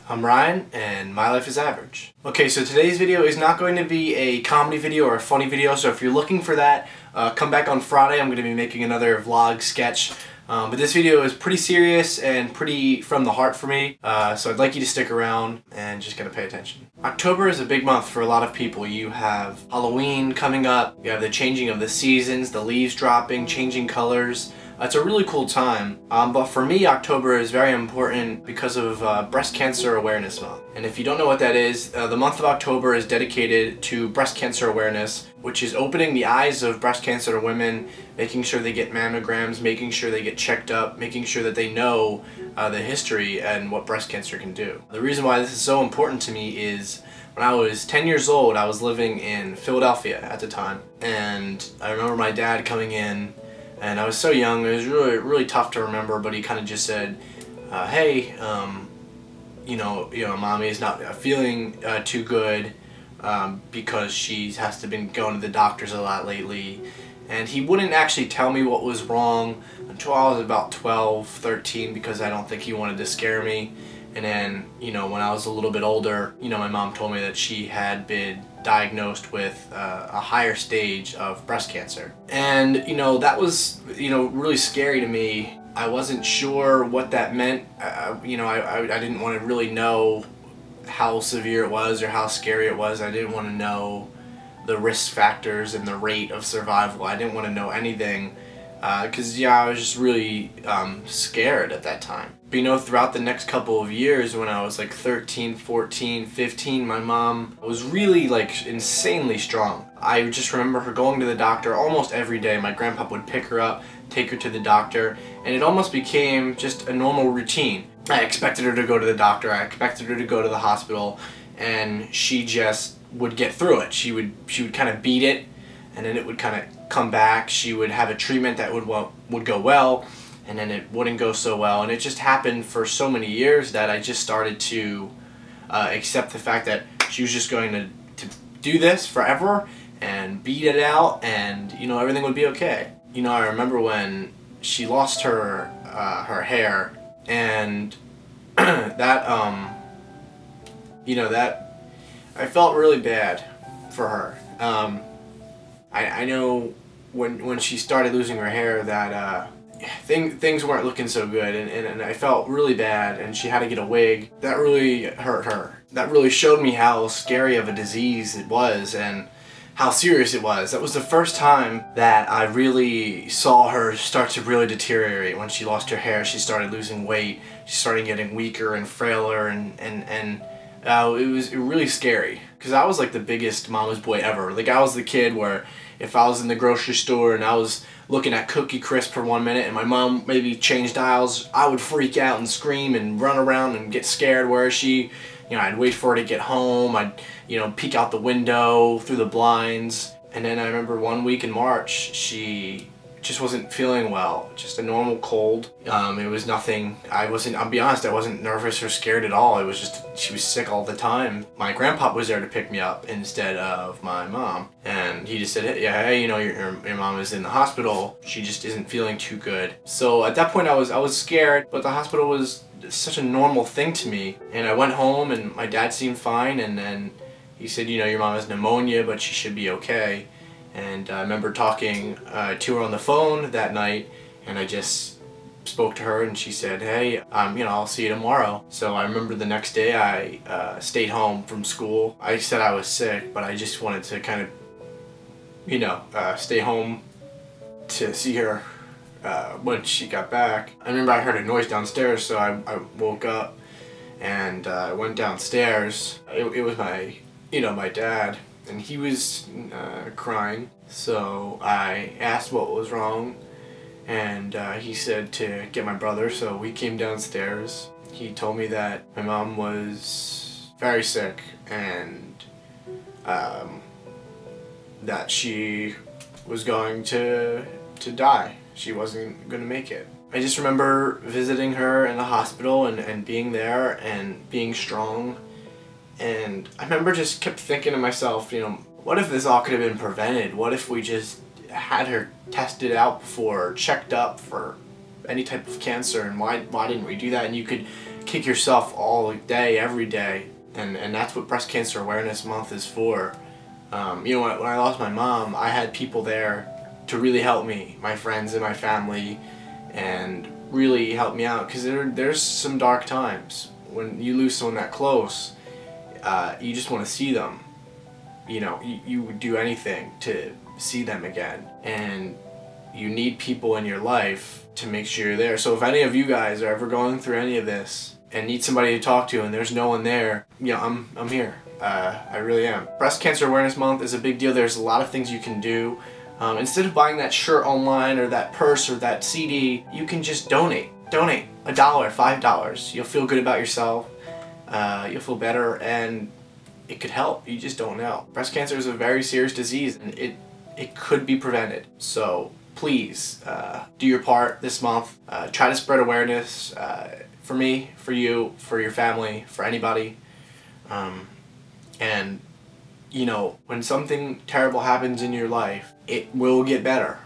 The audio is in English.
I'm Ryan, and my life is average. Okay, so today's video is not going to be a comedy video or a funny video, so if you're looking for that, come back on Friday. I'm going to be making another vlog sketch. But this video is pretty serious and pretty from the heart for me, so I'd like you to stick around and just gotta pay attention. October is a big month for a lot of people. You have Halloween coming up, you have the changing of the seasons, the leaves dropping, changing colors. It's a really cool time, but for me October is very important because of Breast Cancer Awareness Month. And if you don't know what that is, the month of October is dedicated to breast cancer awareness, which is opening the eyes of breast cancer women, making sure they get mammograms, making sure they get checked up, making sure that they know the history and what breast cancer can do. The reason why this is so important to me is when I was 10 years old, I was living in Philadelphia at the time, and I remember my dad coming in. And I was so young, it was really tough to remember, but he kind of just said, hey, you know, mommy is not feeling too good because she has been going to the doctors a lot lately. And he wouldn't actually tell me what was wrong until I was about 12, 13, because I don't think he wanted to scare me. And then, you know, when I was a little bit older, you know, my mom told me that she had been diagnosed with a higher stage of breast cancer. And, you know, that was, you know, really scary to me. I wasn't sure what that meant. You know, I didn't want to really know how severe it was or how scary it was. I didn't want to know the risk factors and the rate of survival. I didn't want to know anything because, yeah, I was just really scared at that time. But, you know, throughout the next couple of years, when I was like 13, 14, 15, my mom was really like insanely strong. I just remember her going to the doctor almost every day. My grandpa would pick her up, take her to the doctor, and it almost became just a normal routine. I expected her to go to the doctor, I expected her to go to the hospital, and she just would get through it. She would kind of beat it, and then it would kind of come back. She would have a treatment that would go well, and then it wouldn't go so well. And it just happened for so many years that I just started to accept the fact that she was just going to do this forever and beat it out, and, you know, everything would be okay. You know, I remember when she lost her hair, and that you know, that I felt really bad for her. I know when she started losing her hair that things weren't looking so good, and I felt really bad, and she had to get a wig. That really hurt her. That really showed me how scary of a disease it was and how serious it was. That was the first time that I really saw her start to really deteriorate. When she lost her hair, she started losing weight, she started getting weaker and frailer, and it was really scary, because I was like the biggest mama's boy ever. Like, I was the kid where if I was in the grocery store and I was looking at Cookie Crisp for 1 minute and my mom maybe changed aisles, I would freak out and scream and run around and get scared. Where is she? You know, I'd wait for her to get home. I'd, you know, peek out the window through the blinds. And then I remember one week in March, she just wasn't feeling well. Just a normal cold. It was nothing. I'll be honest, I wasn't nervous or scared at all. It was just, she was sick all the time. My grandpa was there to pick me up instead of my mom. And he just said, hey, you know, your mom is in the hospital. She just isn't feeling too good. So at that point I was scared, but the hospital was such a normal thing to me. And I went home and my dad seemed fine, and then he said, you know, your mom has pneumonia, but she should be okay. And I remember talking to her on the phone that night, and I just spoke to her, and she said, hey, you know, I'll see you tomorrow. So I remember the next day I stayed home from school. I said I was sick, but I just wanted to kind of, you know, stay home to see her when she got back. I remember I heard a noise downstairs, so I woke up and I went downstairs. It was my, you know, my dad. And he was crying, so I asked what was wrong, and he said to get my brother, so we came downstairs. He told me that my mom was very sick, and that she was going to die. She wasn't going to make it. I just remember visiting her in the hospital and being there and being strong. And I remember just kept thinking to myself, you know, what if this all could have been prevented? What if we just had her tested out before, checked up for any type of cancer, and why didn't we do that? And you could kick yourself all day, every day. And that's what Breast Cancer Awareness Month is for. You know, when I lost my mom, I had people there to really help me, my friends and my family, and really help me out, because there's some dark times. When you lose someone that close, you just want to see them. You know, you would do anything to see them again. And you need people in your life to make sure you're there. So if any of you guys are ever going through any of this and need somebody to talk to and there's no one there, you know, I'm here. I really am. Breast Cancer Awareness Month is a big deal. There's a lot of things you can do. Instead of buying that shirt online or that purse or that CD, you can just donate. Donate $1, $5. You'll feel good about yourself. You'll feel better, and it could help. You just don't know. Breast cancer is a very serious disease, and it could be prevented. So please do your part this month. Try to spread awareness for me, for you, for your family, for anybody. And you know, when something terrible happens in your life, it will get better.